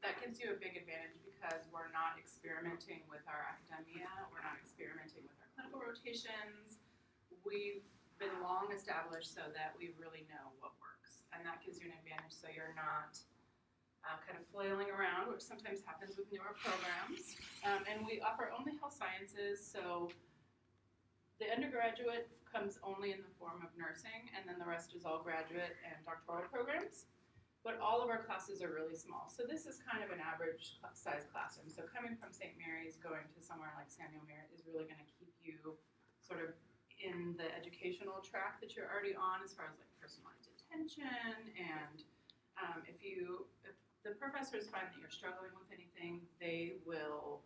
that gives you a big advantage because we're not experimenting with our academia, we're not experimenting with our clinical rotations. We've been long established so that we really know what works, and that gives you an advantage so you're not kind of flailing around, which sometimes happens with newer programs. And we offer only health sciences, so the undergraduate comes only in the form of nursing, and then the rest is all graduate and doctoral programs. But all of our classes are really small. So this is kind of an average size classroom. So coming from St. Mary's, going to somewhere like Samuel Merritt is really going to keep you sort of in the educational track that you're already on as far as like personalized attention, and if the professors find that you're struggling with anything, they will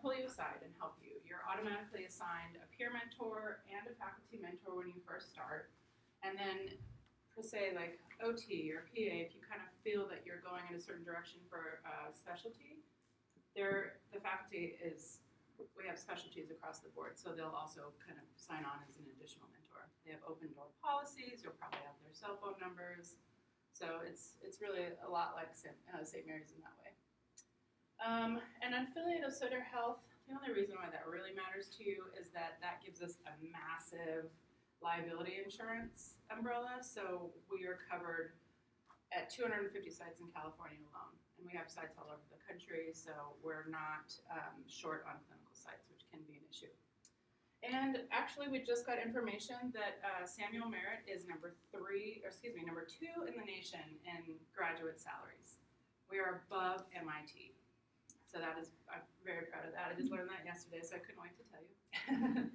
pull you aside and help you. You're automatically assigned a peer mentor and a faculty mentor when you first start, and then per se like OT or PA, if you kind of feel that you're going in a certain direction for specialty, the faculty we have specialties across the board, so they'll also kind of sign on as an additional mentor. They have open door policies. You'll probably have their cell phone numbers. So it's really a lot like St. Mary's in that way. An affiliate of Sutter Health, the only reason why that really matters to you is that gives us a massive liability insurance umbrella. So we are covered at 250 sites in California alone. And we have sites all over the country, so we're not short on clinical sites, which can be an issue. And actually, we just got information that Samuel Merritt is number 2 in the nation in graduate salaries. We are above MIT. So I'm very proud of that. I just learned that yesterday, so I couldn't wait to tell you.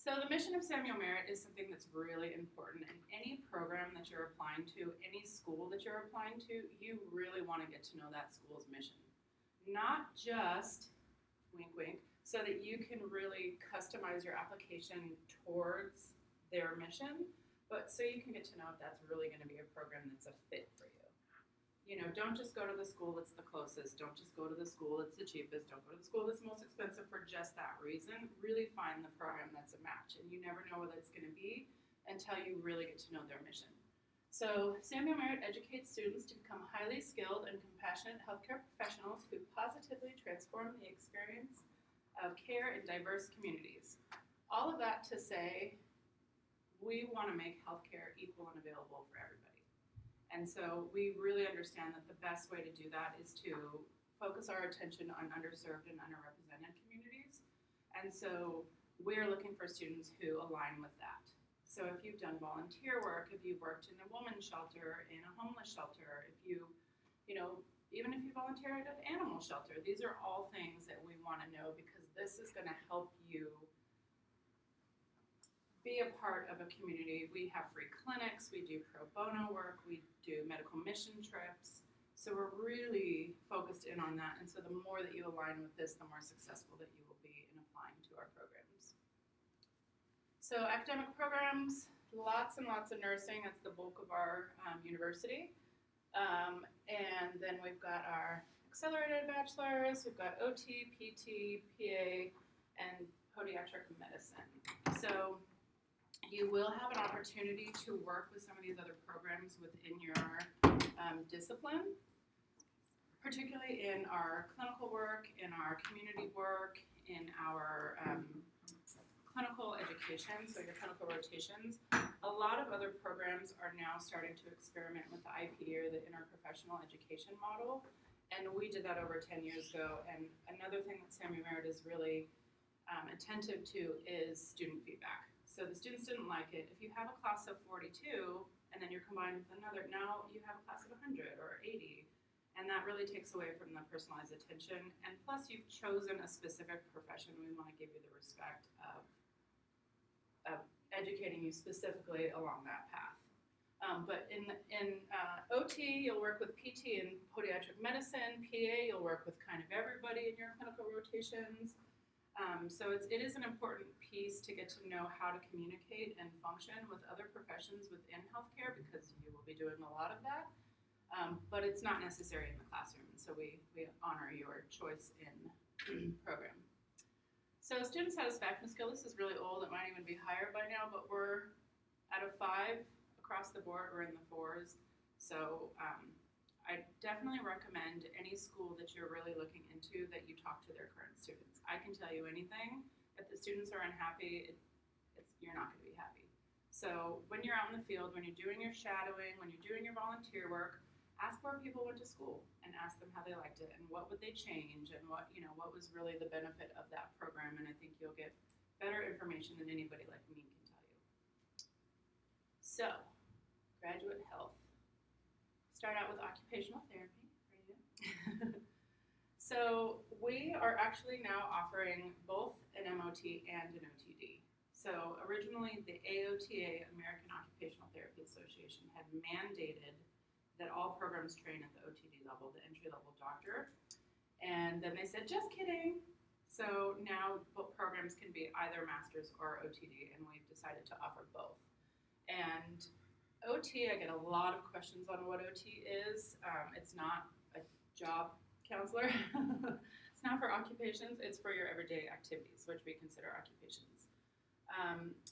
So the mission of Samuel Merritt is something that's really important. In any program that you're applying to, any school that you're applying to, you really want to get to know that school's mission. Not just, wink, wink, so that you can really customize your application towards their mission, but so you can get to know if that's really going to be a program that's a fit for you. Don't just go to the school that's the closest. Don't just go to the school that's the cheapest. Don't go to the school that's most expensive for just that reason. Really find the program that's a match, and you never know what it's going to be until you really get to know their mission. So Samuel Merritt educates students to become highly skilled and compassionate healthcare professionals who positively transform the experience of care in diverse communities. All of that to say, we want to make healthcare equal and available for everybody. And so we really understand that the best way to do that is to focus our attention on underserved and underrepresented communities. And so we're looking for students who align with that. So if you've done volunteer work, if you've worked in a woman's shelter, in a homeless shelter, if even if you volunteer at an animal shelter, these are all things that we want to know because this is going to help you be a part of a community. We have free clinics, we do pro bono work, we do medical mission trips. So we're really focused in on that. And so the more that you align with this, the more successful that you will be in applying to our programs. So academic programs, lots and lots of nursing. That's the bulk of our university. And then we've got our accelerated bachelors, we've got OT, PT, PA, and podiatric medicine. So you will have an opportunity to work with some of these other programs within your discipline, particularly in our clinical work, in our community work, in our clinical education, so your clinical rotations. A lot of other programs are now starting to experiment with the IP or the interprofessional education model, and we did that over 10 years ago. And another thing that Samuel Merritt is really attentive to is student feedback. So the students didn't like it. If you have a class of 42 and then you're combined with another, now you have a class of 100 or 80, and that really takes away from the personalized attention. And plus, you've chosen a specific profession. We want to give you the respect of educating you specifically along that path. But in OT, you'll work with PT and podiatric medicine. PA, you'll work with kind of everybody in your clinical rotations. So it is an important piece to get to know how to communicate and function with other professions within healthcare because you will be doing a lot of that. But it's not necessary in the classroom, and so we honor your choice in program. So student satisfaction skill, this is really old. It might even be higher by now, but we're out of 5 across the board. We're in the 4s. So I definitely recommend any school that you're really looking into that you talk to their current students. I can tell you anything. If the students are unhappy, you're not going to be happy. So when you're out in the field, when you're doing your shadowing, when you're doing your volunteer work, ask where people went to school and ask them how they liked it and what would they change and what was really the benefit of that program. And I think you'll get better information than anybody like me can tell you. So, graduate health. Start out with occupational therapy for you. So we are actually now offering both an MOT and an OTD. So originally the AOTA, American Occupational Therapy Association, had mandated that all programs train at the OTD level, the entry-level doctor. And then they said, just kidding. So now both programs can be either master's or OTD, and we've decided to offer both. And OT, I get a lot of questions on what OT is. It's not a job counselor. It's not for occupations. It's for your everyday activities, which we consider occupations.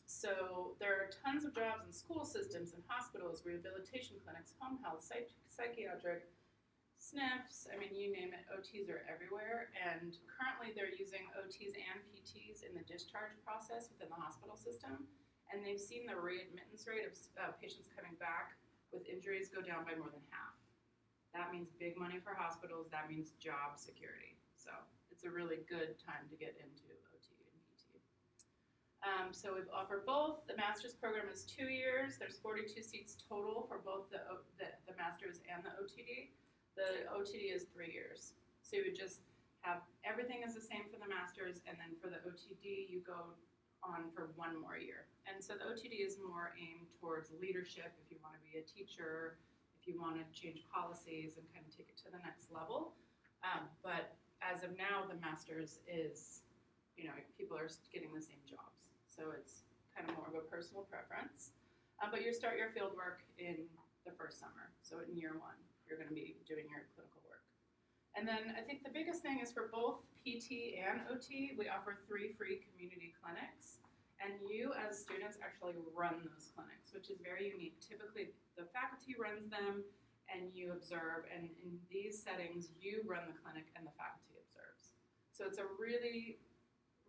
So there are tons of jobs in school systems and hospitals, rehabilitation clinics, home health, psychiatric, SNFs, I mean, you name it, OTs are everywhere. And currently they're using OTs and PTs in the discharge process within the hospital system. And they've seen the readmittance rate of patients coming back with injuries go down by more than half. That means big money for hospitals. That means job security. So it's a really good time to get into OT and PT. So we've offered both. The master's program is 2 years. There's 42 seats total for both the master's and the OTD. The OTD is 3 years. So you would just have everything is the same for the master's, and then for the OTD you go on for 1 more year. And so the OTD is more aimed towards leadership if you want to be a teacher, if you want to change policies and kind of take it to the next level. But as of now, the master's is, people are getting the same jobs. So it's kind of more of a personal preference. But you start your field work in the first summer. So in year 1, you're going to be doing your clinical work. And then I think the biggest thing is for both PT and OT, we offer 3 free community clinics. And you as students actually run those clinics, which is very unique. Typically, the faculty runs them and you observe. And in these settings, you run the clinic and the faculty observes. So it's a really,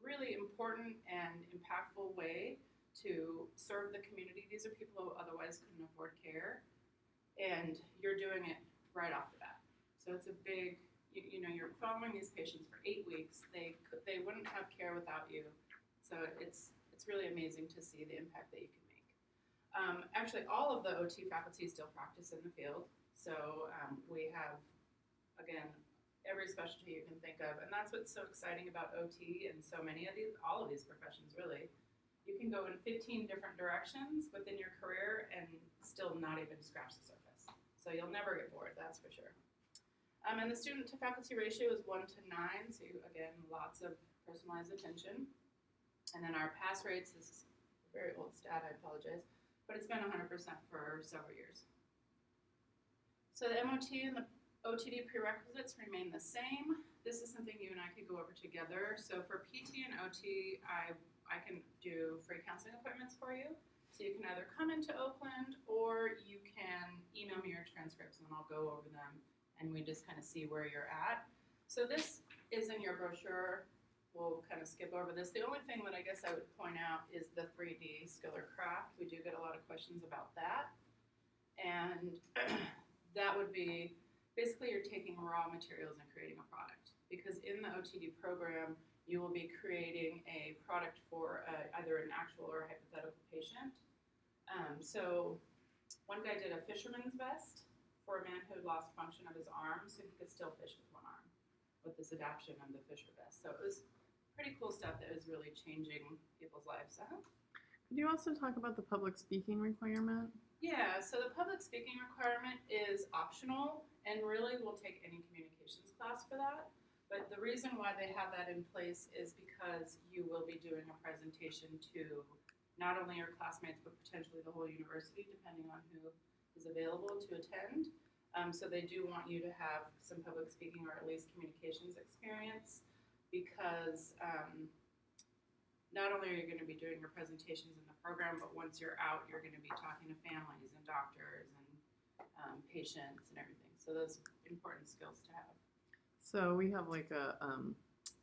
really important and impactful way to serve the community. These are people who otherwise couldn't afford care. And you're doing it right off the bat. So it's a big, you're following these patients for 8 weeks. They wouldn't have care without you. So it's really amazing to see the impact that you can make. Actually, all of the OT faculty still practice in the field. So we have, again, every specialty you can think of. And that's what's so exciting about OT and so many of all of these professions really. You can go in 15 different directions within your career and still not even scratch the surface. So you'll never get bored, that's for sure. And the student to faculty ratio is 1 to 9. So again, lots of personalized attention. And then our pass rates, this is a very old stat, I apologize, but it's been 100% for several years. So the MOT and the OTD prerequisites remain the same. This is something you and I could go over together. So for PT and OT, I can do free counseling appointments for you. So you can either come into Oakland or you can email me your transcripts and I'll go over them and we just kind of see where you're at. So this is in your brochure. We'll kind of skip over this. The only thing that I guess I would point out is the 3D skill or craft. We do get a lot of questions about that. And that would be, basically you're taking raw materials and creating a product. Because in the OTD program, you will be creating a product for either an actual or a hypothetical patient. So one guy did a fisherman's vest for a man who lost function of his arm, so he could still fish with one arm with this adaptation of the fisher vest. So it was pretty cool stuff that is really changing people's lives. Could you also talk about the public speaking requirement? Yeah, so the public speaking requirement is optional, and really we'll take any communications class for that. But the reason why they have that in place is because you will be doing a presentation to not only your classmates, but potentially the whole university, depending on who is available to attend. So they do want you to have some public speaking or at least communications experience, because not only are you going to be doing your presentations in the program, but once you're out, you're going to be talking to families and doctors and patients and everything. So those important skills to have. So we have like a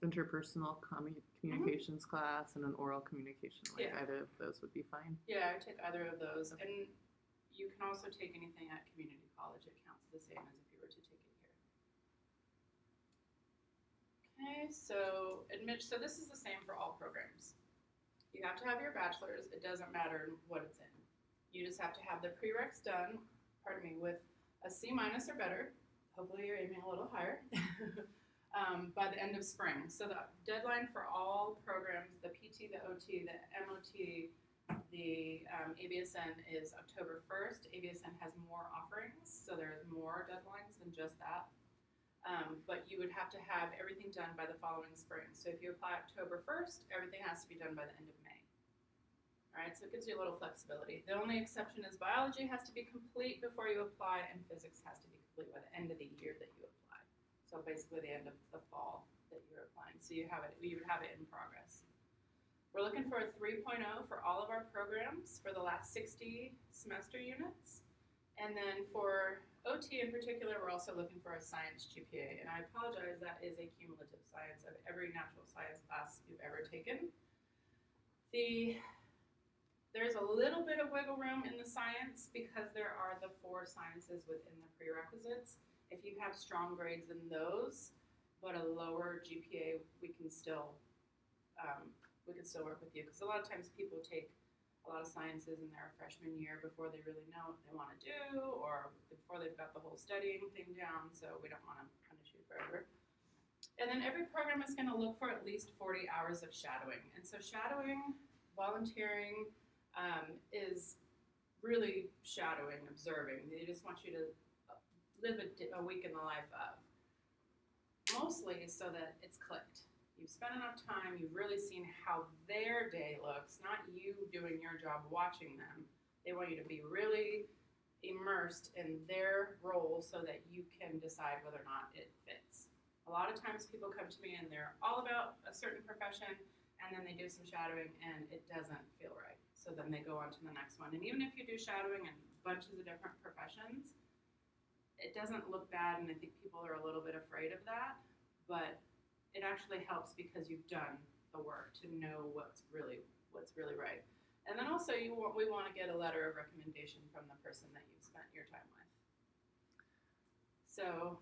interpersonal communications class and an oral communication. Like Yeah. either of those would be fine. Yeah, I took either of those, and you can also take anything at community college. It counts the same as if you were to take it here. Okay, so this is the same for all programs. You have to have your bachelor's. It doesn't matter what it's in. You just have to have the prereqs done, with a C- or better. Hopefully you're aiming a little higher. By the end of spring. So the deadline for all programs, the PT, the OT, the MOT, the ABSN is October 1st. ABSN has more offerings, so there's more deadlines than just that. But you would have to have everything done by the following spring. So if you apply October 1st, everything has to be done by the end of May. All right, so it gives you a little flexibility. The only exception is biology has to be complete before you apply, and physics has to be complete by the end of the year that you apply. So basically the end of the fall that you're applying. So you would have it in progress. We're looking for a 3.0 for all of our programs for the last 60 semester units. And then for OT in particular, we're also looking for a science GPA. And I apologize, that is a cumulative science of every natural science class you've ever taken. There's a little bit of wiggle room in the science because there are the 4 sciences within the prerequisites. If you have strong grades in those, but a lower GPA, we can still work with you. Because a lot of times people take a lot of sciences in their freshman year before they really know what they want to do, or before they've got the whole studying thing down. So we don't want to punish you forever. And then every program is going to look for at least 40 hours of shadowing. And so shadowing, volunteering, is really shadowing, observing. They just want you to live a week in the life of. Mostly so that it's clicked. You've spent enough time, you've really seen how their day looks, not you doing your job watching them. They want you to be really immersed in their role so that you can decide whether or not it fits. A lot of times people come to me and they're all about a certain profession, and then they do some shadowing and it doesn't feel right. So then they go on to the next one. And even if you do shadowing in bunches of different professions, it doesn't look bad, and I think people are a little bit afraid of that, but it actually helps because you've done the work to know what's really right. And then also we want to get a letter of recommendation from the person that you've spent your time with. So,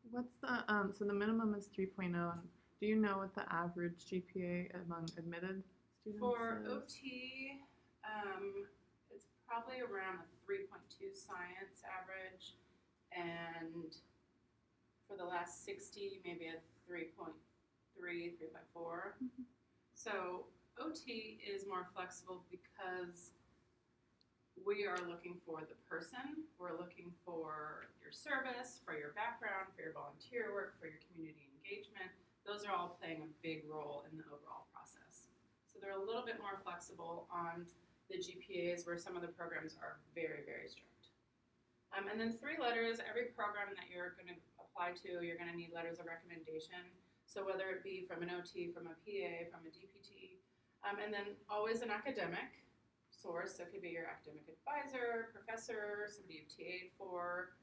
What's the so the minimum is 3.0, and do you know what the average GPA among admitted students for is? OT, it's probably around a 3.2 science average, and for the last 60, maybe a 3.3, 3.4. Mm-hmm. So OT is more flexible because we are looking for the person, we're looking for your service, for your background, for your volunteer work, for your community engagement. Those are all playing a big role in the overall process. So they're a little bit more flexible on the GPAs where some of the programs are very, very strict. And then 3 letters, every program that you're going to apply to, you're going to need letters of recommendation. So whether it be from an OT, from a PA, from a DPT, and then always an academic source. So it could be your academic advisor, professor, somebody you've TA'd for.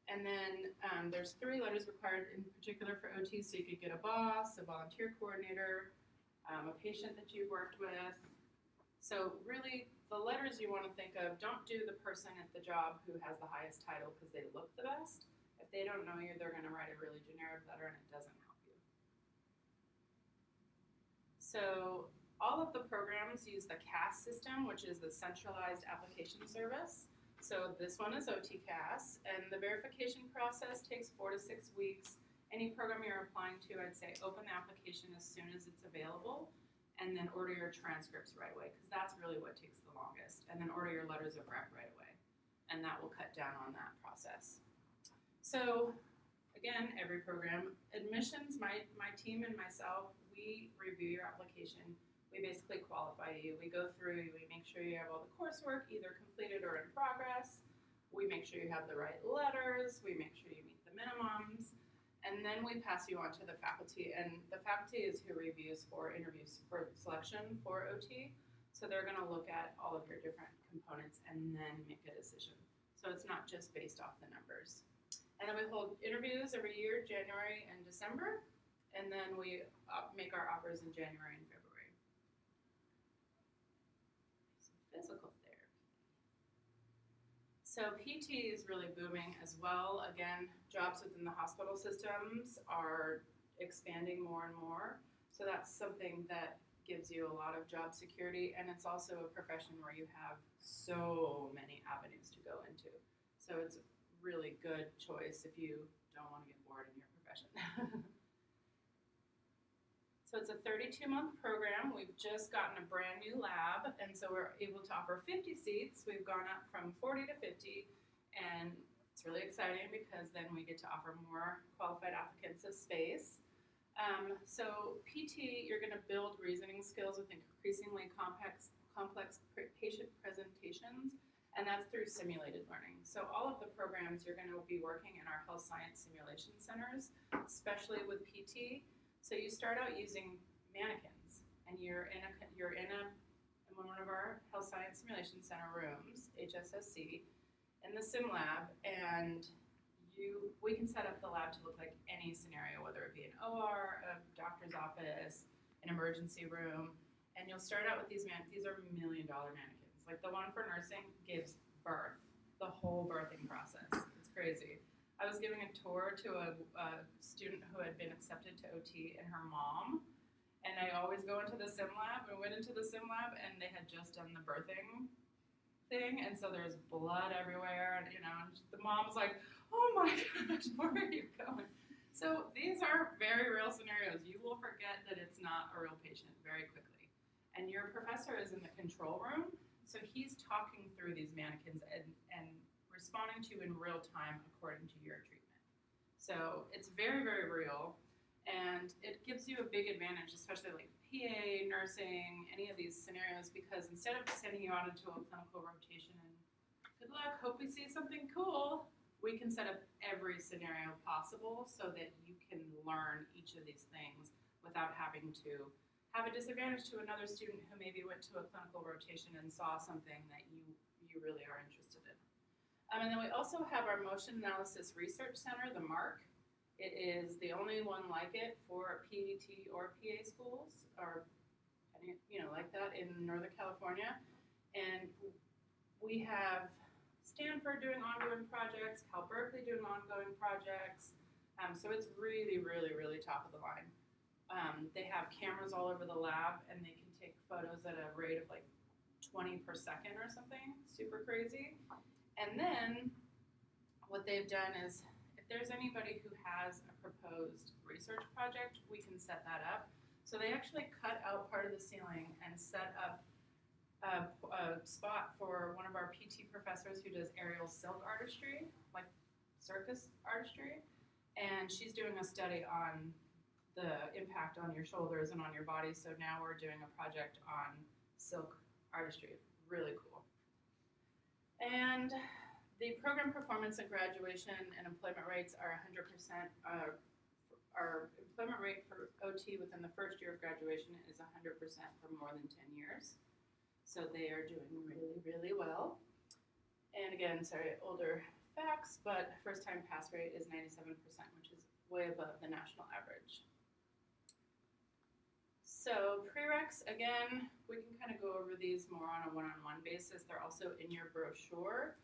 And then there's 3 letters required in particular for OT. So you could get a boss, a volunteer coordinator, a patient that you've worked with. So really, the letters you want to think of, don't do the person at the job who has the highest title because they look the best. If they don't know you, they're going to write a really generic letter and it doesn't help you. So all of the programs use the CAS system, which is the Centralized Application Service. So this one is OTCAS, and the verification process takes 4 to 6 weeks. Any program you're applying to, I'd say open the application as soon as it's available, and then order your transcripts right away, because that's really what takes the longest. And then order your letters of rec right away, and that will cut down on that process. So again, every program, admissions, my team and myself, we review your application. We basically qualify you. We go through, we make sure you have all the coursework either completed or in progress. We make sure you have the right letters. We make sure you meet the minimums. And then we pass you on to the faculty. And the faculty is who reviews for interviews for selection for OT. So they're going to look at all of your different components and then make a decision. So it's not just based off the numbers. And then we hold interviews every year, January and December, and then we make our offers in January and February. Some physical therapy. So PT is really booming as well. Again, jobs within the hospital systems are expanding more and more. So that's something that gives you a lot of job security, and it's also a profession where you have so many avenues to go into. So it's a really good choice if you don't want to get bored in your profession. So it's a 32-month program. We've just gotten a brand new lab, and so we're able to offer 50 seats. We've gone up from 40 to 50, and it's really exciting because then we get to offer more qualified applicants of space. So PT, you're going to build reasoning skills with increasingly complex patient presentations, and that's through simulated learning. So all of the programs you're going to be working in our health science simulation centers, especially with PT. So you start out using mannequins, and you're in one of our health science simulation center rooms, HSSC, in the sim lab, and we can set up the lab to look like any scenario, whether it be an OR, a doctor's office, an emergency room, and you'll start out with these are $1 million mannequins. Like the one for nursing gives birth, the whole birthing process. It's crazy. I was giving a tour to a student who had been accepted to OT and her mom, and I always go into the sim lab, and we went into the sim lab, and they had just done the birthing thing, and so there's blood everywhere, and and the mom's like, oh my gosh, where are you going? So these are very real scenarios. You will forget that it's not a real patient very quickly. And your professor is in the control room, so he's talking through these mannequins and responding to in real time according to your treatment. So it's very, very real, and it gives you a big advantage, especially like PA, nursing, any of these scenarios, because instead of sending you out into a clinical rotation and good luck, hope we see something cool, we can set up every scenario possible so that you can learn each of these things without having to have a disadvantage to another student who maybe went to a clinical rotation and saw something that you really are interested in. And then we also have our Motion Analysis Research Center, the MARC. It is the only one like it for PT or PA schools, or like that in Northern California. And we have Stanford doing ongoing projects, Cal Berkeley doing ongoing projects. So it's really, really, really top of the line. They have cameras all over the lab, and they can take photos at a rate of like 20 per second or something, super crazy. And then what they've done is, if there's anybody who has a proposed research project, we can set that up. So they actually cut out part of the ceiling and set up a spot for one of our PT professors who does aerial silk artistry, like circus artistry, and she's doing a study on the impact on your shoulders and on your body. So now we're doing a project on silk artistry. Really cool. And the program performance and graduation and employment rates are 100%. Our employment rate for OT within the first year of graduation is 100% for more than 10 years. So they are doing really, really well. And again, sorry, older facts, but first-time pass rate is 97%, which is way above the national average. So prereqs, again, we can kind of go over these more on a one-on-one basis. They're also in your brochure.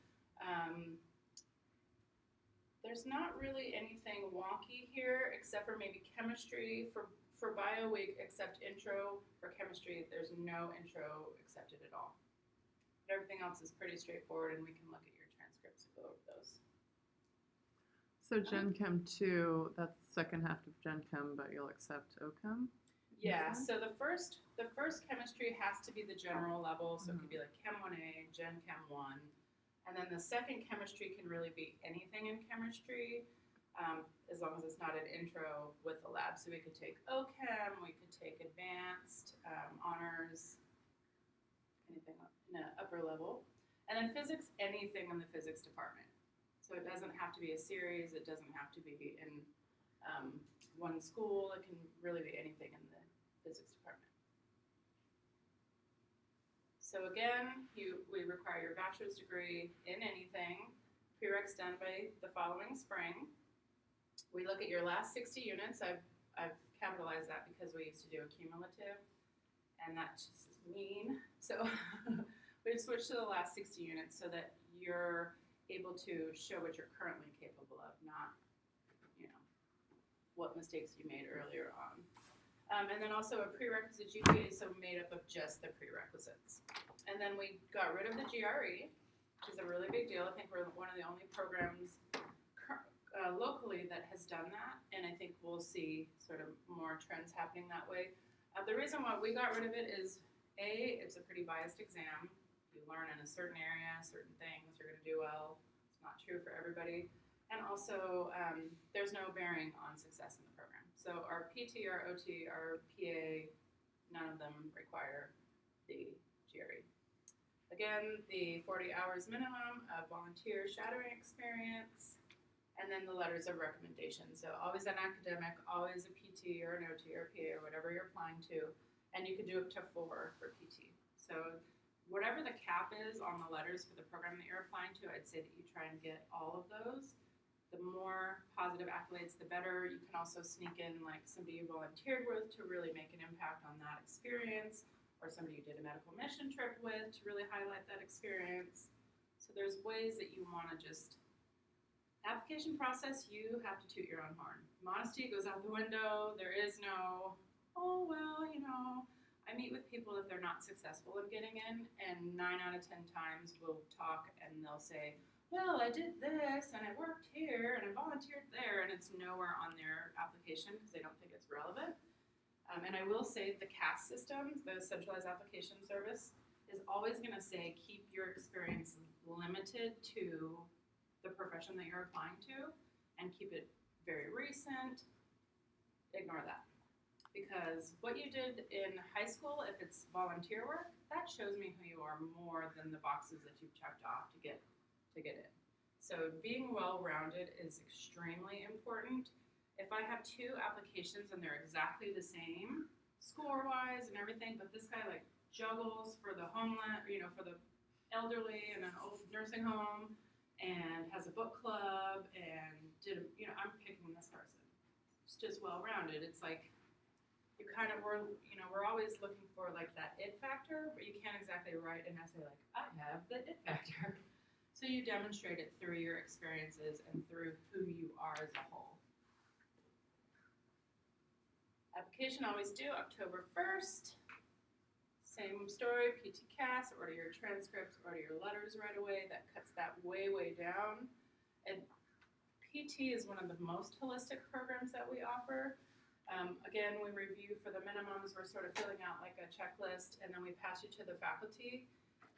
There's not really anything wonky here except for maybe chemistry. For bio, we accept intro. For chemistry, there's no intro accepted at all. But everything else is pretty straightforward, and we can look at your transcripts and go over those. So Gen Chem 2, that's the second half of Gen Chem, but you'll accept OChem? Yeah, so the first chemistry has to be the general level, so it could be like Chem 1A, Gen Chem 1. And then the second chemistry can really be anything in chemistry, as long as it's not an intro with the lab. So we could take OChem, we could take advanced, honors, anything in an upper level. And then physics, anything in the physics department. So it doesn't have to be a series, it doesn't have to be in one school, it can really be anything in the physics department. So again, we require your bachelor's degree in anything, Prereq's done by the following spring. We look at your last 60 units. I've capitalized that because we used to do a cumulative, and that's just mean. So we've switched to the last 60 units so that you're able to show what you're currently capable of, not, what mistakes you made earlier on. And then also a prerequisite GPA, so made up of just the prerequisites. And then we got rid of the GRE, which is a really big deal. I think we're one of the only programs locally that has done that, and I think we'll see sort of more trends happening that way. The reason why we got rid of it is, A, it's a pretty biased exam. You learn in a certain area, certain things, you're going to do well. It's not true for everybody. And also, there's no bearing on success in the program. So our PT, our OT, our PA, none of them require the GRE. Again, the 40 hours minimum of volunteer shadowing experience, and then the letters of recommendation. So always an academic, always a PT or an OT or PA or whatever you're applying to, and you could do up to 4 for PT. So whatever the cap is on the letters for the program that you're applying to, I'd say that you try and get all of those. The more positive accolades, the better. You can also sneak in like somebody you volunteered with to really make an impact on that experience, or somebody you did a medical mission trip with to really highlight that experience. So there's ways that you want to just, application process, you have to toot your own horn. Modesty goes out the window. There is no, oh, well, I meet with people if they're not successful in getting in, and 9 out of 10 times we'll talk and they'll say, well, I did this, and I worked here, and I volunteered there, and it's nowhere on their application because they don't think it's relevant. And I will say the CAS system, the Centralized Application Service, is always going to say keep your experience limited to the profession that you're applying to, and keep it very recent. Ignore that. Because what you did in high school, if it's volunteer work, that shows me who you are more than the boxes that you've checked off to get in. So being well-rounded is extremely important. If I have 2 applications and they're exactly the same, score-wise and everything, but this guy like juggles for the homeland, for the elderly in an old nursing home, and has a book club, and I'm picking this person. It's just well-rounded. It's like we're always looking for like that it factor, but you can't exactly write an essay like, I have the it factor. So you demonstrate it through your experiences and through who you are as a whole. Application always due October 1st. Same story, PT CAS, order your transcripts, order your letters right away. That cuts that way, way down. And PT is one of the most holistic programs that we offer. Again, we review for the minimums. We're sort of filling out like a checklist, and then we pass you to the faculty.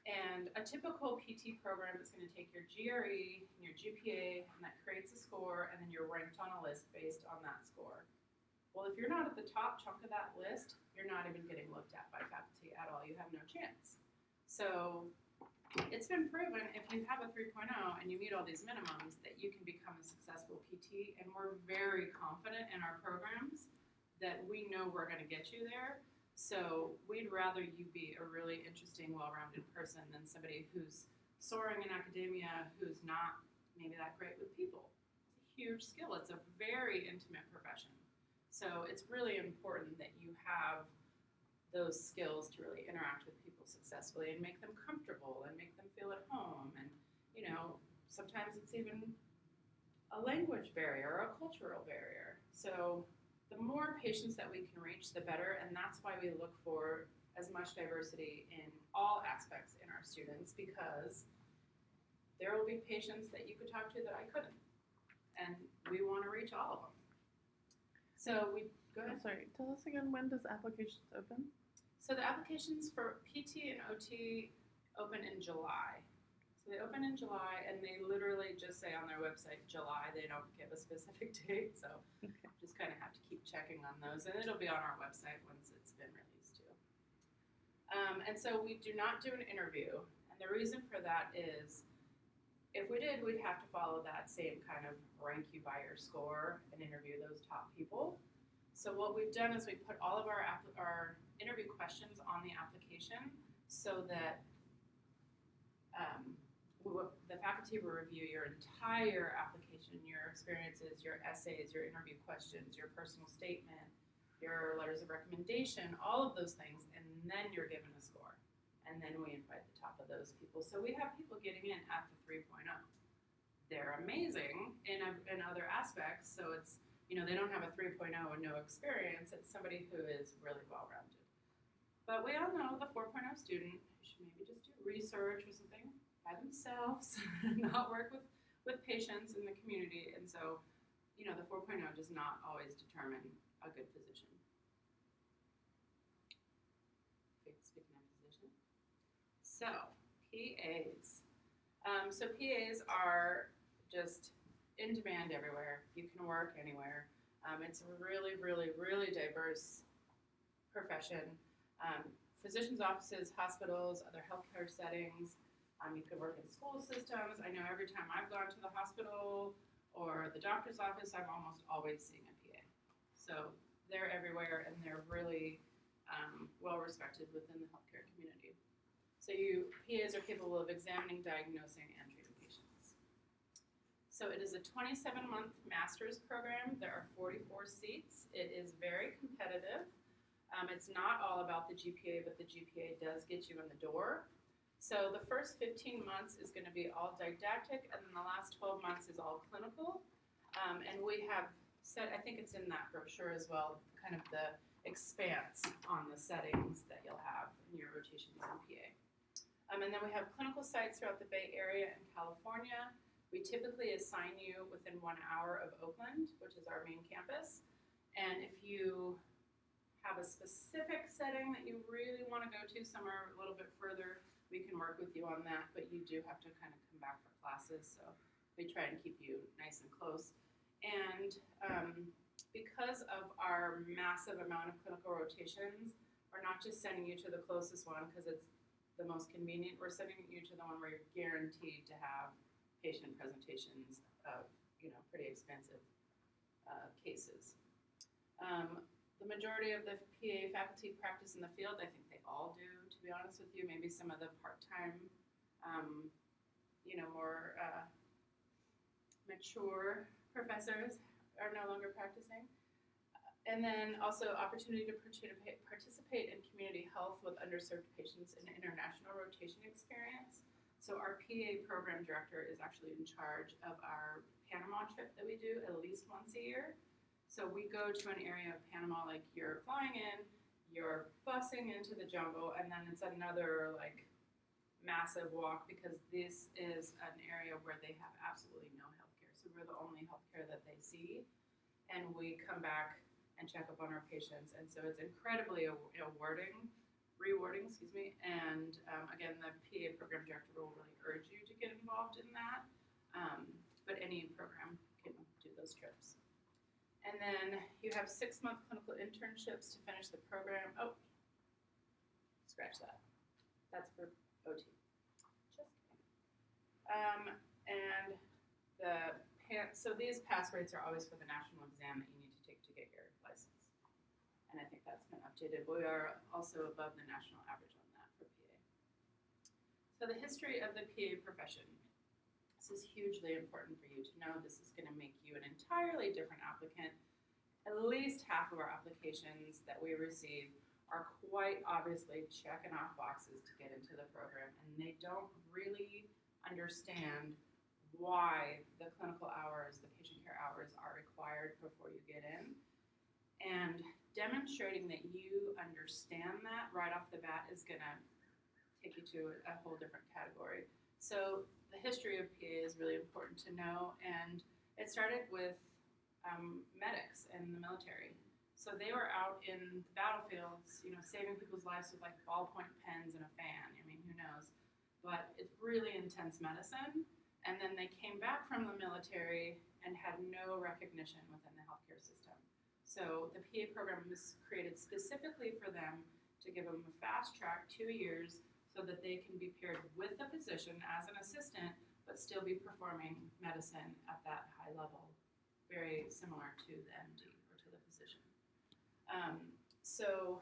And a typical PT program is going to take your GRE and your GPA, and that creates a score, and then you're ranked on a list based on that score. Well, if you're not at the top chunk of that list, you're not even getting looked at by faculty at all. You have no chance. So it's been proven if you have a 3.0 and you meet all these minimums that you can become a successful PT, and we're very confident in our programs that we know we're going to get you there. So we'd rather you be a really interesting, well-rounded person than somebody who's soaring in academia who's not maybe that great with people. It's a huge skill. It's a very intimate profession. So it's really important that you have those skills to really interact with people successfully and make them comfortable and make them feel at home. And, sometimes it's even a language barrier or a cultural barrier. So the more patients that we can reach, the better, and that's why we look for as much diversity in all aspects in our students, because there will be patients that you could talk to that I couldn't, and we want to reach all of them. So go ahead. Sorry, tell us again, when does applications open? So the applications for PT and OT open in July. So they open in July, and they literally just say on their website July. They don't give a specific date, so just kind of have to keep checking on those. And it'll be on our website once it's been released too. And so we do not do an interview. And the reason for that is if we did, we'd have to follow that same kind of rank you by your score and interview those top people. So what we've done is we put all of our interview questions on the application so that the faculty will review your entire application, your experiences, your essays, your interview questions, your personal statement, your letters of recommendation, all of those things, and then you're given a score. And then we invite the top of those people. So we have people getting in at the 3.0. They're amazing in other aspects, so it's, they don't have a 3.0 and no experience. It's somebody who is really well-rounded. But we all know the 4.0 student should maybe just do research or something by themselves, not work with patients in the community. And so, the 4.0 does not always determine a good physician. Speaking of physician. So, PAs. So PAs are just in demand everywhere. You can work anywhere. It's a really, really, really diverse profession. Physicians' offices, hospitals, other healthcare settings. You could work in school systems. I know every time I've gone to the hospital or the doctor's office, I'm almost always seeing a PA. So they're everywhere, and they're really well respected within the healthcare community. So PAs are capable of examining, diagnosing, and treating patients. So it is a 27-month master's program. There are 44 seats. It is very competitive. It's not all about the GPA, but the GPA does get you in the door. So the first 15 months is going to be all didactic, and then the last 12 months is all clinical. And we have set, I think it's in that brochure as well, kind of the expanse on the settings that you'll have in your rotations in PA. And then we have clinical sites throughout the Bay Area and California. We typically assign you within 1 hour of Oakland, which is our main campus. And if you have a specific setting that you really want to go to somewhere a little bit further, we can work with you on that, but you do have to kind of come back for classes, so we try and keep you nice and close. And because of our massive amount of clinical rotations, we're not just sending you to the closest one because it's the most convenient. We're sending you to the one where you're guaranteed to have patient presentations of, pretty expensive cases. The majority of the PA faculty practice in the field. I think they all do, to be honest with you. Maybe some of the part-time, more mature professors are no longer practicing. And then also opportunity to participate in community health with underserved patients and international rotation experience. So our PA program director is actually in charge of our Panama trip that we do at least once a year. So we go to an area of Panama, like you're flying in, you're busing into the jungle, and then it's another massive walk because this is an area where they have absolutely no healthcare. So we're the only healthcare that they see, and we come back and check up on our patients. And so it's incredibly rewarding, and again, the PA program director will really urge you to get involved in that, but any program can do those trips. And then you have 6-month clinical internships to finish the program. Oh, scratch that. That's for OT. Just kidding. And so these pass rates are always for the national exam that you need to take to get your license. And I think that's been updated. We are also above the national average on that for PA. So the history of the PA profession. This is hugely important for you to know. This is going to make you an entirely different applicant. At least half of our applications that we receive are quite obviously checking off boxes to get into the program, and they don't really understand why the clinical hours, the patient care hours are required before you get in. And demonstrating that you understand that right off the bat is going to take you to a whole different category. So the history of PA is really important to know, and it started with medics in the military. So they were out in the battlefields, saving people's lives with ballpoint pens and a fan. I mean, who knows? But it's really intense medicine. And then they came back from the military and had no recognition within the healthcare system. So the PA program was created specifically for them to give them a fast track 2 years so that they can be paired with a physician as an assistant, but still be performing medicine at that high level, very similar to the MD or to the physician. So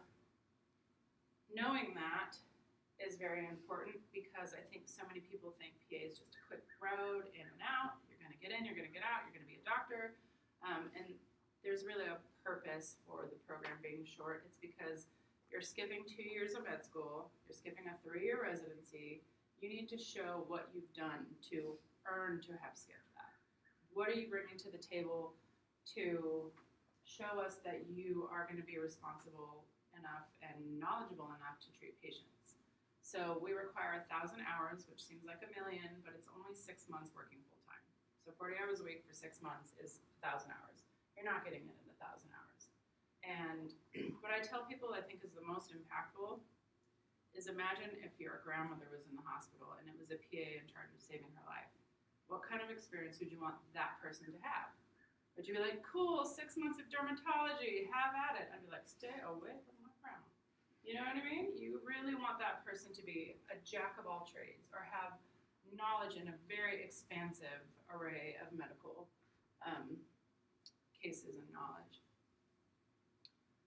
knowing that, is very important because I think so many people think PA is just a quick road in and out. You're going to get in, you're going to get out, you're going to be a doctor. And there's really a purpose for the program being short. It's because you're skipping 2 years of med school, you're skipping a 3-year residency. You need to show what you've done to earn to have skipped that. What are you bringing to the table to show us that you are going to be responsible enough and knowledgeable enough to treat patients? So we require 1,000 hours, which seems like a million, but it's only 6 months working full time. So 40 hours a week for 6 months is 1,000 hours. You're not getting it in 1,000 hours. And what I tell people I think is the most impactful is imagine if your grandmother was in the hospital and it was a PA in charge of saving her life. What kind of experience would you want that person to have? Would you be like, cool, 6 months of dermatology, have at it? I'd be like, stay away from my grandma. You know what I mean? You really want that person to be a jack of all trades or have knowledge in a very expansive array of medical cases and knowledge.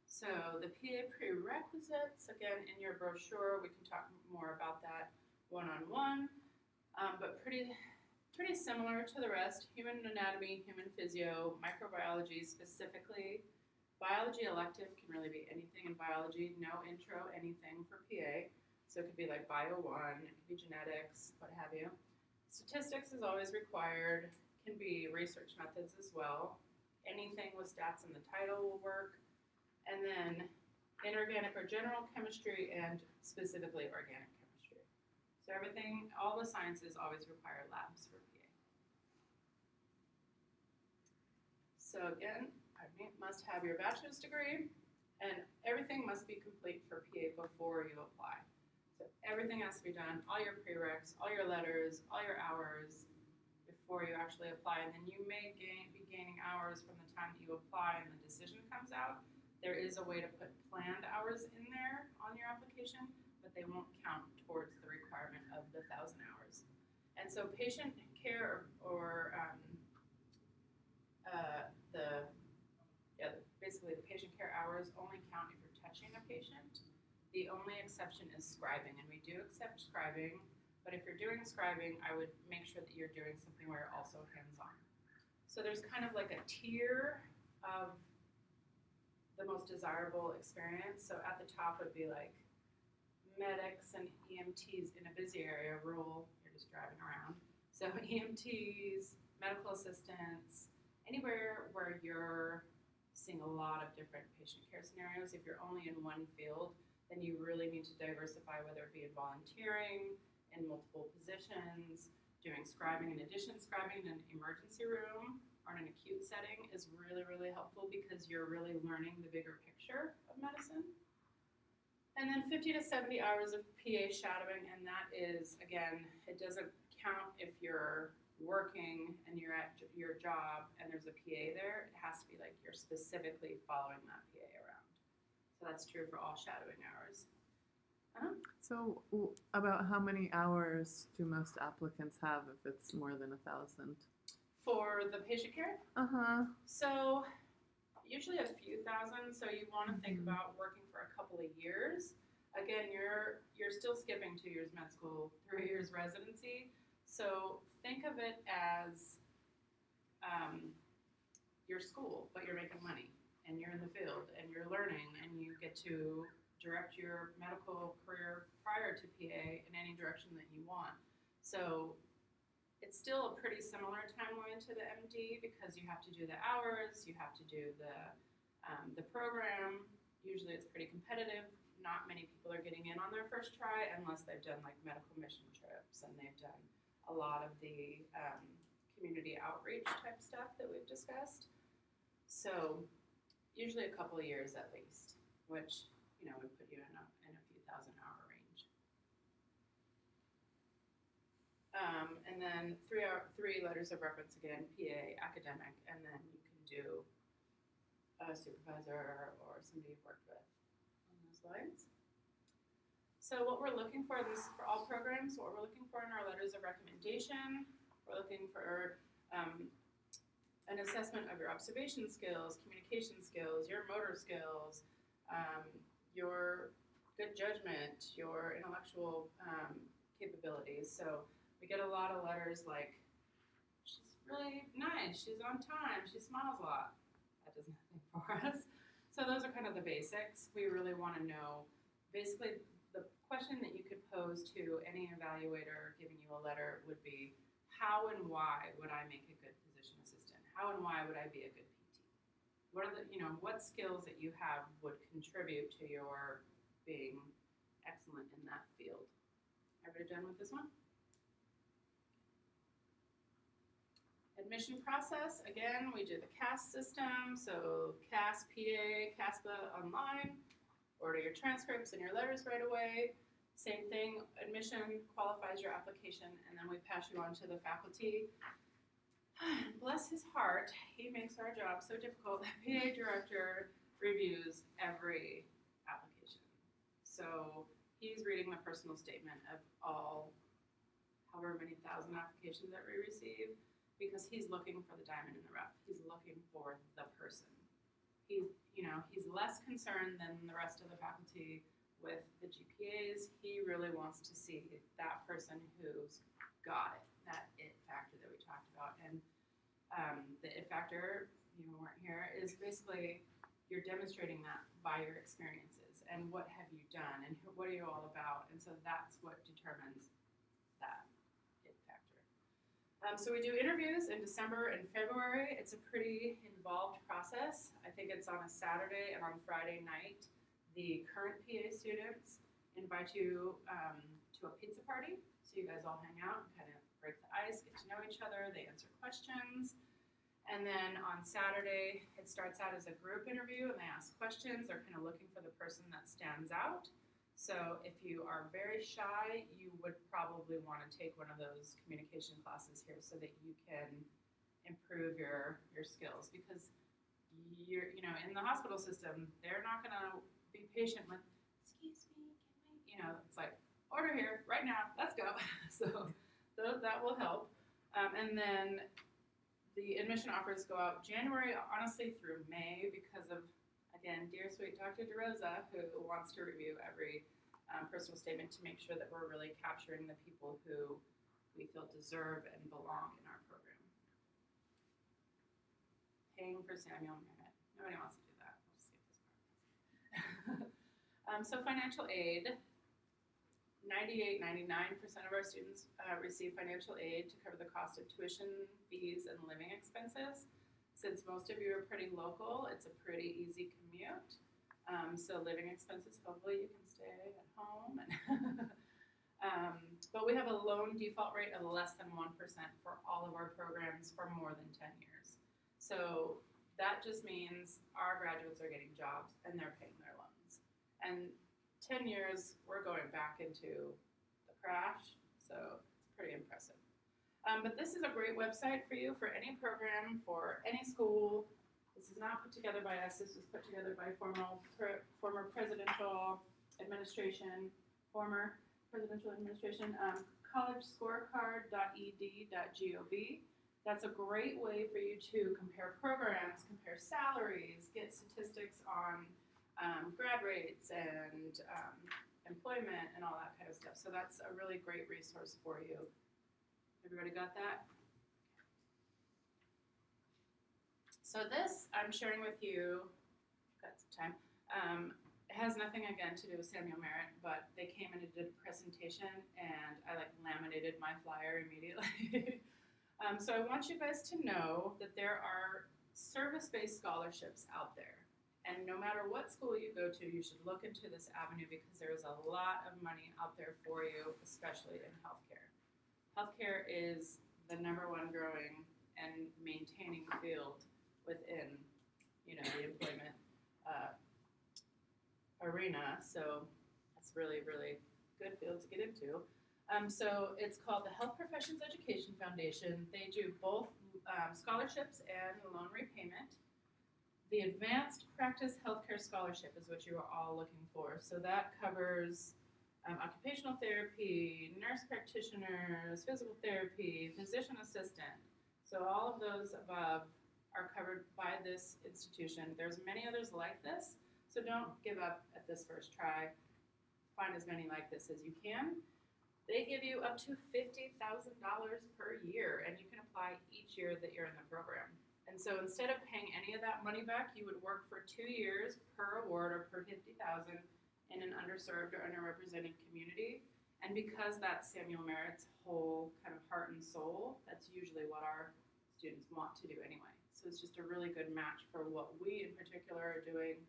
So the PA prerequisites, again, in your brochure, we can talk more about that one-on-one, but pretty similar to the rest. Human anatomy, human physio, microbiology specifically. Biology elective can really be anything in biology, no intro, anything for PA. So it could be like Bio 1, it could be genetics, what have you. Statistics is always required, can be research methods as well. Anything with stats in the title will work. And then inorganic or general chemistry and specifically organic chemistry. So everything, all the sciences always require labs for PA. So again, must have your bachelor's degree, and everything must be complete for PA before you apply. So everything has to be done, all your prereqs, all your letters, all your hours before you actually apply, and then you may be gaining hours from the time that you apply and the decision comes out. There is a way to put planned hours in there on your application, but they won't count towards the requirement of the 1,000 hours. And so patient care basically the patient care hours only count if you're touching a patient. The only exception is scribing, and we do accept scribing, but if you're doing scribing, I would make sure that you're doing something where you're also hands-on. So there's kind of like a tier of the most desirable experience. So at the top would be like medics and EMTs in a busy area, rural, you're just driving around. So EMTs, medical assistants, anywhere where you're seeing a lot of different patient care scenarios. If you're only in one field, then you really need to diversify, whether it be in volunteering, in multiple positions, doing scribing in addition. Scribing in an emergency room or in an acute setting is really, really helpful because you're really learning the bigger picture of medicine. And then 50 to 70 hours of PA shadowing, and that is, again, it doesn't count if you're working and you're at your job and there's a PA there. It has to be like you're specifically following that PA around. So that's true for all shadowing hours. So about how many hours do most applicants have if it's more than 1,000? For the patient care? So usually a few thousand, so you want to think about working for a couple of years. Again, you're still skipping 2 years med school, 3 years residency. So think of it as your school, but you're making money and you're in the field and you're learning and you get to direct your medical career prior to PA in any direction that you want. So it's still a pretty similar timeline to the MD because you have to do the hours, you have to do the program. Usually it's pretty competitive. Not many people are getting in on their first try unless they've done like medical mission trips and they've done a lot of the community outreach type stuff that we've discussed. So usually a couple of years at least, which would put you in a few thousand-hour range. And then three letters of reference again, PA, academic, and then you can do a supervisor or somebody you've worked with on those lines. So what we're looking for, this is for all programs, what we're looking for in our letters of recommendation, we're looking for an assessment of your observation skills, communication skills, your motor skills, your good judgment, your intellectual capabilities. So we get a lot of letters like, she's really nice, she's on time, she smiles a lot. That does nothing for us. So those are kind of the basics. We really want to know, basically the question that you could pose to any evaluator giving you a letter would be, how and why would I make a good physician assistant? How and why would I be a good PT? What are the, what skills that you have would contribute to your being excellent in that field? Everybody done with this one? Admission process, again, we do the CAS system, so CAS, PA, CASPA online, order your transcripts and your letters right away. Same thing, admission qualifies your application, and then we pass you on to the faculty. Bless his heart, he makes our job so difficult. The PA director reviews every application. So he's reading the personal statement of all, however many thousand applications that we receive, because he's looking for the diamond in the rough. He's looking for the person. He's less concerned than the rest of the faculty with the GPAs. He really wants to see that person who's got it, that it factor that we talked about. And the it factor, you weren't here, is basically you're demonstrating that by your experiences and what have you done and what are you all about. And so that's what determines that it factor. So we do interviews in December and February. It's a pretty involved process. I think it's on a Saturday and on Friday night. The current PA students invite you to a pizza party. So you guys all hang out and kind of break the ice, get to know each other, they answer questions. And then on Saturday, it starts out as a group interview and they ask questions. They're kind of looking for the person that stands out. So if you are very shy, you would probably want to take one of those communication classes here so that you can improve your skills, because you're, in the hospital system, they're not going to be patient with, excuse me, can we, it's like, order here, right now, let's go. So that will help. And then the admission offers go out January, honestly, through May because of, again, dear sweet Dr. DeRosa, who wants to review every personal statement to make sure that we're really capturing the people who we feel deserve and belong in our program. Paying for Samuel Merritt. Nobody wants to do that. We'll skip this part. So financial aid. 99% of our students receive financial aid to cover the cost of tuition, fees, and living expenses. Since most of you are pretty local, it's a pretty easy commute. So living expenses, hopefully you can stay at home. But we have a loan default rate of less than 1% for all of our programs for more than 10 years. So that just means our graduates are getting jobs and they're paying their loans. And 10 years, we're going back into the crash, so it's pretty impressive. But this is a great website for you for any program, for any school. This is not put together by us. This was put together by former presidential administration, collegescorecard.ed.gov. That's a great way for you to compare programs, compare salaries, get statistics on grad rates and employment and all that kind of stuff. So that's a really great resource for you. Everybody got that? So this I'm sharing with you, got some time, it has nothing again to do with Samuel Merritt, but they came in and did a presentation and I laminated my flyer immediately. So I want you guys to know that there are service-based scholarships out there. And no matter what school you go to, you should look into this avenue because there is a lot of money out there for you, especially in healthcare. Healthcare is the #1 growing and maintaining field within, the employment arena. So that's really, really good field to get into. So it's called the Health Professions Education Foundation. They do both scholarships and loan repayment. The Advanced Practice Healthcare Scholarship is what you are all looking for. So that covers occupational therapy, nurse practitioners, physical therapy, physician assistant. So all of those above are covered by this institution. There's many others like this, so don't give up at this first try. find as many like this as you can. They give you up to $50,000 per year, and you can apply each year that you're in the program. And so instead of paying any of that money back, you would work for 2 years per award or per $50,000 in an underserved or underrepresented community. And because that's Samuel Merritt's whole kind of heart and soul, that's usually what our students want to do anyway. So it's just a really good match for what we in particular are doing.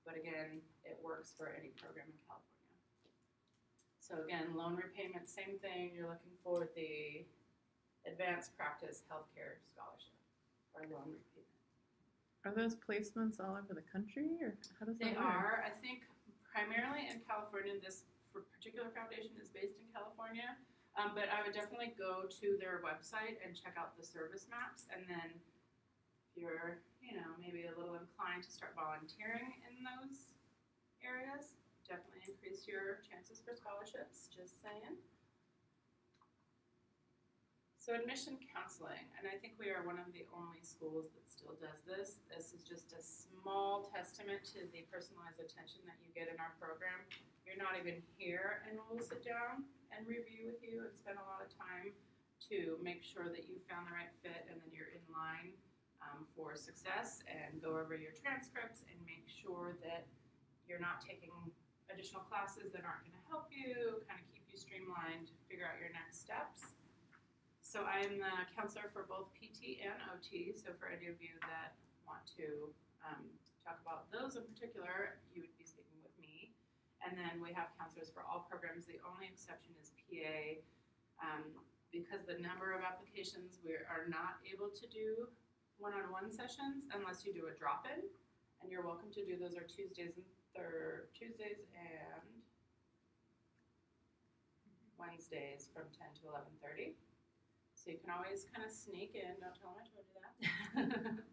But again, it works for any program in California. So again, loan repayment, same thing. You're looking for the Advanced Practice Healthcare Scholarship or loan repayment. Are those placements all over the country, or how does that They work? are, I think, primarily in California. This particular foundation is based in California, but I would definitely go to their website and check out the service maps. And then if you're, maybe a little inclined to start volunteering in those areas, definitely increase your chances for scholarships, just saying. So admission counseling, and I think we are one of the only schools that still does this. This is just a small testament to the personalized attention that you get in our program. You're not even here, and we'll sit down and review with you and spend a lot of time to make sure that you found the right fit and then you're in line for success, and go over your transcripts and make sure that you're not taking additional classes that aren't going to help you, kind of keep you streamlined, figure out your next steps. So I'm the counselor for both PT and OT, so for any of you that want to talk about those in particular, you would be speaking with me. And then we have counselors for all programs. The only exception is PA. Because the number of applications, we are not able to do one-on-one sessions unless you do a drop-in, and you're welcome to do those. Are Tuesdays and Wednesdays from 10 to 11:30. So you can always kind of sneak in. Don't tell them I told you that.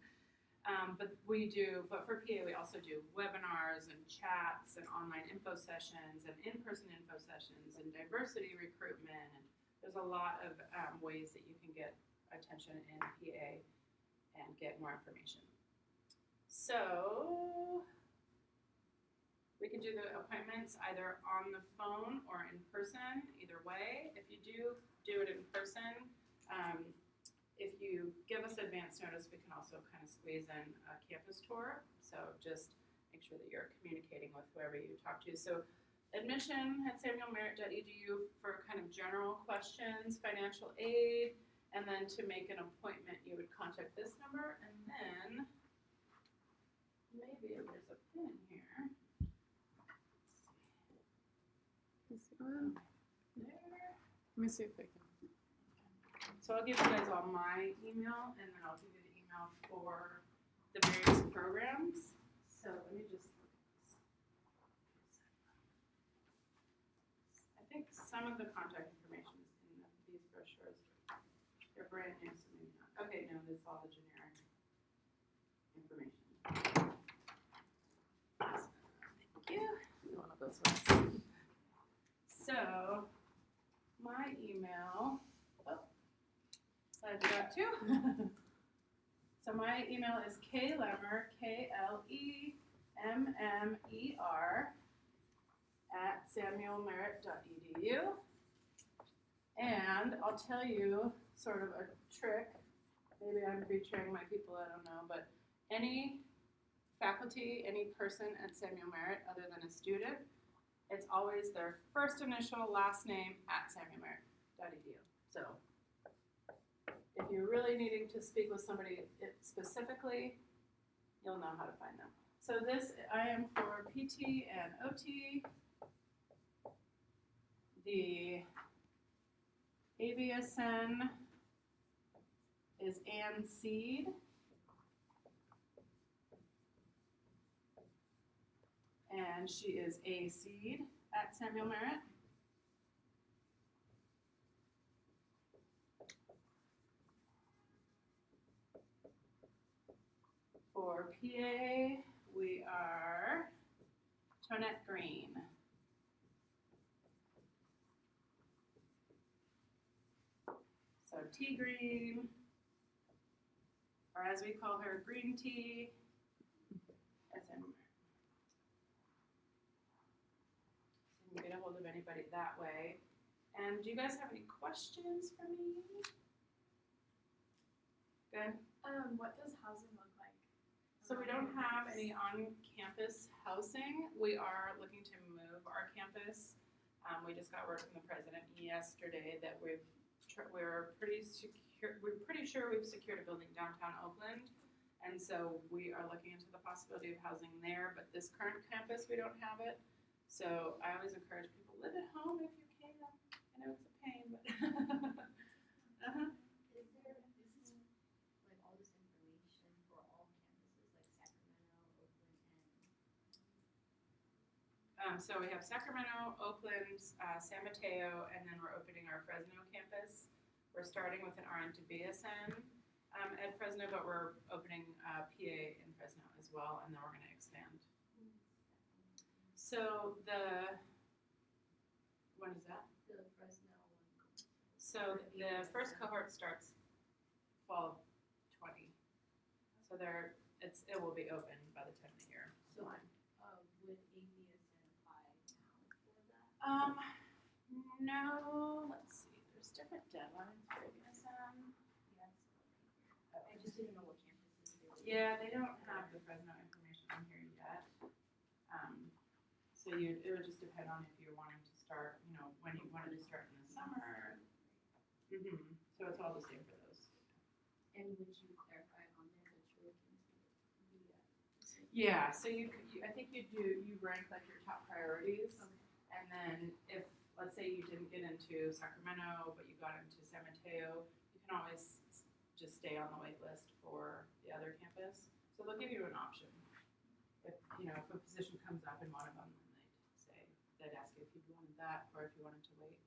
But for PA, we also do webinars and chats and online info sessions and in-person info sessions and diversity recruitment. And there's a lot of ways that you can get attention in PA and get more information. So we can do the appointments either on the phone or in person, either way. If you do it in person, if you give us advance notice, we can also kind of squeeze in a campus tour. So just make sure that you're communicating with whoever you talk to. So admission at samuelmerritt.edu for kind of general questions, financial aid, and then to make an appointment, you would contact this number, and then maybe there's a pin here. Let me see if I can. So I'll give you guys all my email, and then I'll give you the email for the various programs. So let me just look at this. I think some of the contact information is in these brochures. They're brand new, so maybe not. Okay, no, this is all the generic information. Thank you. One of those ones. So, my email, I forgot to. So my email is klemmer, KLEMMER, @samuelmerritt.edu. And I'll tell you sort of a trick. Maybe I'm betraying my people, I don't know, but any faculty, any person at Samuel Merritt other than a student, it's always their first initial, last name @samuelmerritt.edu. So if you're really needing to speak with somebody specifically, you'll know how to find them. So this, I am for PT and OT. The ABSN is Ann Seed. And she is A Seed at Samuel Merritt. For PA, we are Tonette Green. So Tea Green, or as we call her, Green Tea. anybody that way. And do you guys have any questions for me? Good. What does housing look like? So we don't have any on-campus housing. We are looking to move our campus. We just got word from the president yesterday that we're pretty sure we've secured a building downtown Oakland. And so we are looking into the possibility of housing there, but this current campus, we don't have it. So I always encourage people, live at home if you can. I know it's a pain, but. Is this like all this information for all campuses, like Sacramento, Oakland, and? So we have Sacramento, Oakland, San Mateo, and then we're opening our Fresno campus. We're starting with an RN to BSN at Fresno, but we're opening PA in Fresno as well, and then we're going to expand. So when is that? The Fresno one. So the first cohort starts fall of 20. So it will be open by the time of the year. So, would ABSN apply now for that? No, let's see. There's different deadlines for ABSN. Yes. I just didn't know what campuses they were. Yeah, they don't have the Fresno information in here yet. So it would just depend on if you're wanting to start, when you wanted to start in the summer. So it's all the same for those. And would you clarify on there that you're looking to be at? Yeah, so I think you rank like your top priorities. Okay. And then if, let's say you didn't get into Sacramento, but you got into San Mateo, you can always just stay on the wait list for the other campus. So they'll give you an option. If a position comes up in one of them, then they'd ask you if you wanted that or if you wanted to wait.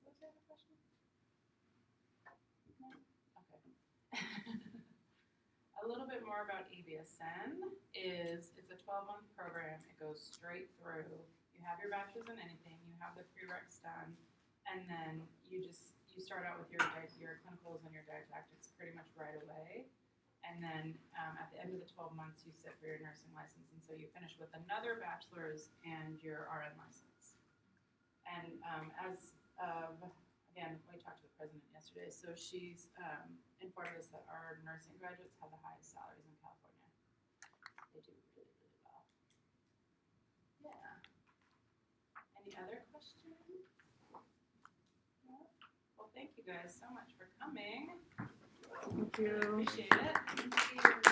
What's the other question? No? Okay. A little bit more about ABSN is it's a 12-month program. It goes straight through. You have your bachelor's in anything, you have the prereqs done, and then you start out with your clinicals and your didactics pretty much right away. And then at the end of the 12 months, you sit for your nursing license, and so you finish with another bachelor's and your RN license. And as of, again, we talked to the president yesterday, so she's informed us that our nursing graduates have the highest salaries in California. They do really, really well. Yeah. Any other questions? No? Well, thank you guys so much for coming. Thank you. Appreciate it. Thank you.